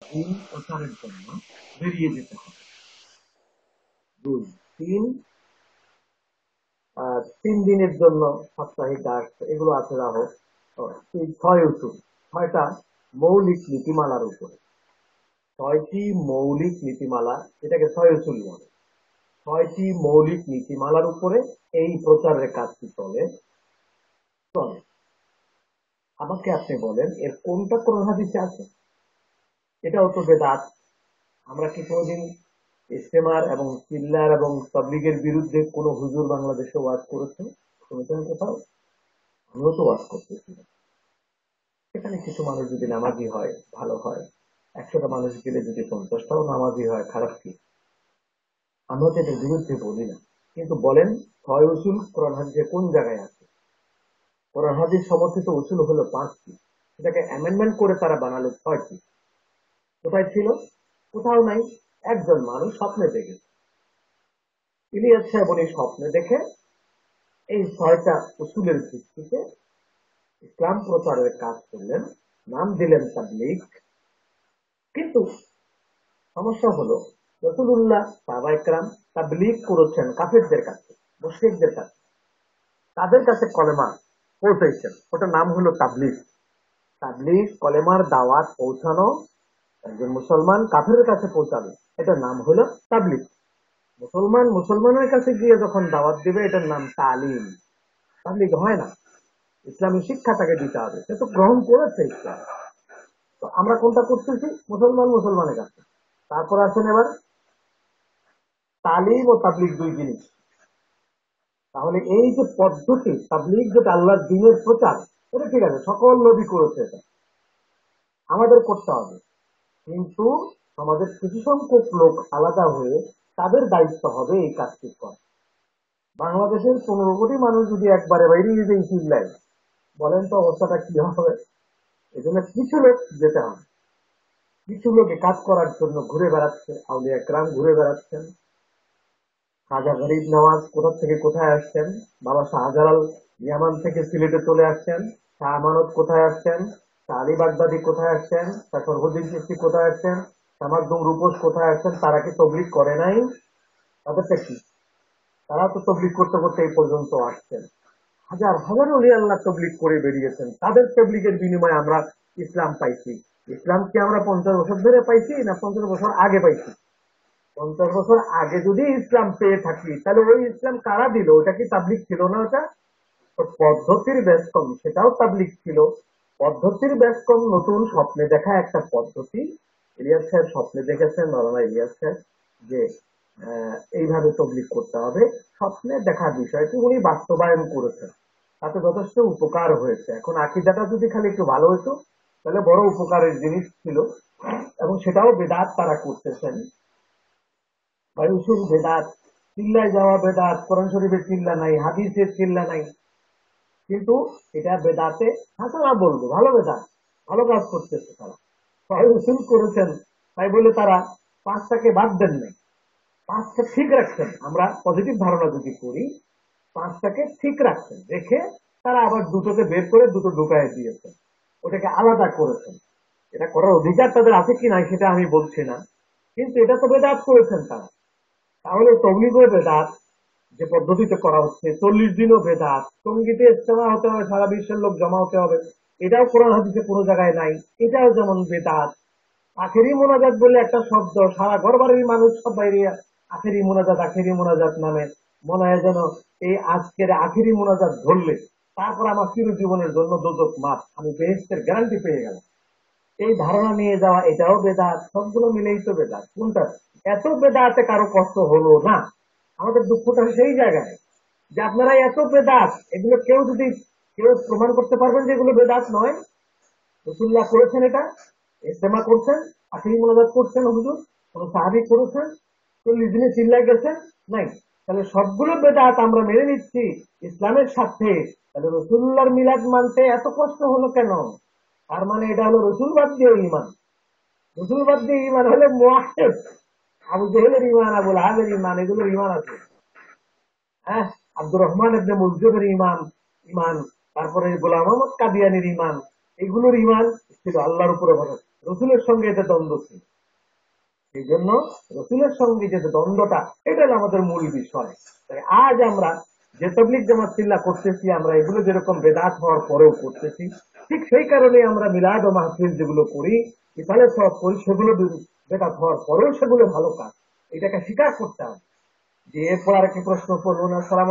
দিন প্রচারের জন্য বেরিয়ে যেতে হবে। 2 3 3 দিনের জন্য সাপ্তাহিক ডাক এগুলো আছে রাহো। এই 6 উসুল, 6টা মৌলিক নীতিমালার উপরে, 6টি মৌলিক নীতিমালা, এটাকে 6 উসুল বলে। 6টি মৌলিক নীতিমালার উপরে এই প্রচারের কাজটি চলে চলে আমাকে আপনি বলেন এর কোনটা কোন হাদিসে আছে? এটাও তো বেদাত। আমরা কি কোনোদিন ইস্তেমার এবং চিল্লার এবং তাবলীগের বিরুদ্ধে কোন হুজুর বাংলাদেশে ওয়াজ করেছে? শুনেছেন কোথাও? আমিও তো ওয়াজ করতেছি না। এখানে কিছু মানুষ যদি নামাজি হয় ভালো হয়, 100টা মানুষ গেলে যদি 50টাও নামাজি হয় খারাপ কি? আমরা তো এটার বিরুদ্ধে বলি না। কিন্তু বলেন 6 উসুল কোরআন হাদিসে কোন জায়গায় আছে? কোরআন হাদিস সমর্থিত উসুল হলো 5টি, এটাকে অ্যামেন্ডমেন্ট করে তারা বানালো 6টি। কোথায় ছিল? কোথাও নাই। একজন মানুষ স্বপ্নে দেখেছে, ইলিয়াস সাহেব উনি স্বপ্নে দেখে এই 6টা উসুলের ভিত্তিতে ইসলাম প্রচারের কাজ করলেন, নাম দিলেন তাবলীগ। কিন্তু সমস্যা হলো রাসূলুল্লাহ সাহাবা একরাম তাবলীগ করেছেন কাফেরদের কাছে, মুশরিকদের কাছে, তাদের কাছে কলেমা পৌঁছাইছেন, ওটার নাম হলো তাবলীগ। তাবলীগ কলেমার দাওয়াত পৌঁছানো, একজন মুসলমান কাফেরের কাছে পৌঁছাবে, এটার নাম হলো তাবলীগ। মুসলমান মুসলমানের কাছে গিয়ে যখন দাওয়াত দিবে এটার নাম তালিম। তাবলীগ হয় না। ইসলামী শিক্ষা তাকে দিতে হবে, সে তো গ্রহণ করেছে ইসলাম। তো আমরা কোনটা করতেছি? মুসলমান মুসলমানের কাছে। তারপর আসেন এবার তালিম ও তাবলীগ 2 জিনিস। তাহলে এই যে পদ্ধতি তাবলীগ, যেটা আল্লাহর দ্বীনের প্রচার, এটা ঠিক আছে, সকল নবী করেছে, এটা আমাদের করতে হবে। কিন্তু আমাদের কিছু সংখ্যক লোক আলাদা হয়ে তাদের দায়িত্ব হবে এই কাজটি করা। বাংলাদেশের 15 কোটি মানুষ যদি একবারে বাইরে যদি চিল্লায়, বলেন তো অবস্থাটা কি হবে? এজন্য কিছু লোক যেতে হবে। কিছু লোক কাজ করার জন্য ঘুরে বেড়াচ্ছে, আউলিয়া কেরাম ঘুরে বেড়াচ্ছেন। খাজা গরিব নওয়াজ কোথা থেকে কোথায় আসছেন, বাবা শাহজালাল ইয়ামান থেকে সিলেটে চলে আসছেন, শাহ আমানত কোথায় আসছেন, শাহ আলী বাগদাদি কোথায় আসছেন, শাহ সরফুদ্দিন চিশতি কোথায় আসছেন, শাহ মাকদুম রূপোস কোথায় আসছেন? তারা কি তবলিগ করে নাই? তাদেরটা কি? তারা তো তবলিগ করতে করতে এই পর্যন্ত আসছেন। হাজার হাজার ওলি আল্লাহ তবলিগ করে বেরিয়েছেন, তাদের তবলিগের বিনিময়ে আমরা ইসলাম পাইছি। ইসলাম কি আমরা 50 বছর ধরে পাইছি না 50 বছর আগে পাইছি? 50 বছর আগে যদি ইসলাম পেয়ে থাকি তাহলে ওই ইসলাম কারা দিল? ওটা কি তাবলিগ ছিল না? ওটা তো পদ্ধতির ব্যস্তম, সেটাও তাবলিগ ছিল। পদ্ধতির ব্যস্তম নতুন স্বপ্নে দেখা একটা পদ্ধতি। ইলিয়াস সাহেব স্বপ্নে দেখেছেন, মৌলানা ইলিয়াস সাহেব, যে এইভাবে তবলিগ করতে হবে। স্বপ্নে দেখা বিষয়টি উনি বাস্তবায়ন করেছেন, তাতে যথেষ্ট উপকার হয়েছে। এখন আকীদাটা যদি খালি একটু ভালো হতো তাহলে বড় উপকারের জিনিস ছিল। এবং সেটাও বেদাত তারা করতেছেন। বায়ুসুল বেদাত, চিল্লায় যাওয়া বেদাত, কোরআন শরীফের চিল্লা নাই, হাদিসের চিল্লা নাই, কিন্তু এটা বেদাতে হাসানা বলবো, ভালো বেদাত, ভালো কাজ করতেছে তারা, বায়ুসুল করেছেন। তাই বলে তারা 5টাকে বাদ দেন নাই, 5টা ঠিক রাখছেন। আমরা পজিটিভ ধারণা যদি করি, 5টাকে ঠিক রাখছেন, রেখে তারা আবার দুটোকে বের করে দুটো ঢুকায় দিয়েছেন, ওটাকে আলাদা করেছেন। এটা করার অধিকার তাদের আছে কি নাই সেটা আমি বলছি না, কিন্তু এটা তো বেদাত করেছেন তারা। তাহলে তবলিগও বেদাত, যে পদ্ধতিতে করা হচ্ছে 40 দিনও বেদাত। টঙ্গীতে ইজতেমা হতে হবে, সারা বিশ্বের লোক জমা হতে হবে, এটাও কোরআন হাদিসে কোনো জায়গায় নাই, এটাও যেমন বেদাত। আখেরি মোনাজাত বলে একটা শব্দ, সারা ঘর বাড়ির মানুষ সব বাইরে আখেরি মোনাজাত নামে, মনে হয় যেন এই আজকের আখেরি মোনাজাত ধরলে তারপর আমার চিরজীবনের জন্য দোজখ মাফ, আমি বেহেশতের গ্যারান্টি পেয়ে গেলাম। এই ধারণা নিয়ে যাওয়া, এটাও বেদাত। সবগুলো মিলেই তো বেদাত। কোনটা? এত বেদাতে কারো কষ্ট হলো না। আমাদের দুঃখটা সেই জায়গায় যে আপনারা এত বেদাত, এগুলো কেউ যদি কেউ প্রমাণ করতে পারবেন যে এগুলো বেদাত নয়? রসুল্লাহ করেছেন এটা, ইস্তেমা করছেন, আখেরি মোনাজাত করছেন হুজুর, কোন সাহাবী করেছেন, 40 দিনে চিল্লায় গেছেন? নাই। তাহলে সবগুলো বেদাত আমরা মেনে নিচ্ছি ইসলামের সাথে, তাহলে রসুল্লাহর মিলাদ মানতে এত কষ্ট হলো কেন? তার মানে এটা হলো রসুল বাদ দিয়ে ইমান। রসুল বাদ দিয়ে ইমান হলে মুওয়াহহিদ, আবু জেহেলের ইমান, আবুল আহাবের ইমান, এগুলোর ইমান আছে। হ্যাঁ, আব্দুর রহমান ইবনে মুলজিমের ইমান ইমান, তারপরে গোলাম মোহাম্মদ কাদিয়ানির ইমান, এগুলোর ইমান ছিল আল্লাহর উপরে ভরসা, রসুলের সঙ্গে এতে দ্বন্দ্ব ছিল। এই জন্য রসুলের সঙ্গে যে দ্বন্দ্বটা, এটা হলো আমাদের মূল বিষয়। তাই আজ আমরা যে তাবলীগ জামাত চিল্লা করতেছি, আমরা এগুলো যেরকম বেদাত হওয়ার পরেও করতেছি, ঠিক সেই কারণে আমরা মিলাদ ও মাহফিল যেগুলো করি, ইফালে সব করি, সেগুলো বেদাত হওয়ার পরেও সেগুলো ভালো কাজ। এটাকে স্বীকার করতে হবে। যে এরপর আর কি প্রশ্ন করবো না। সালাম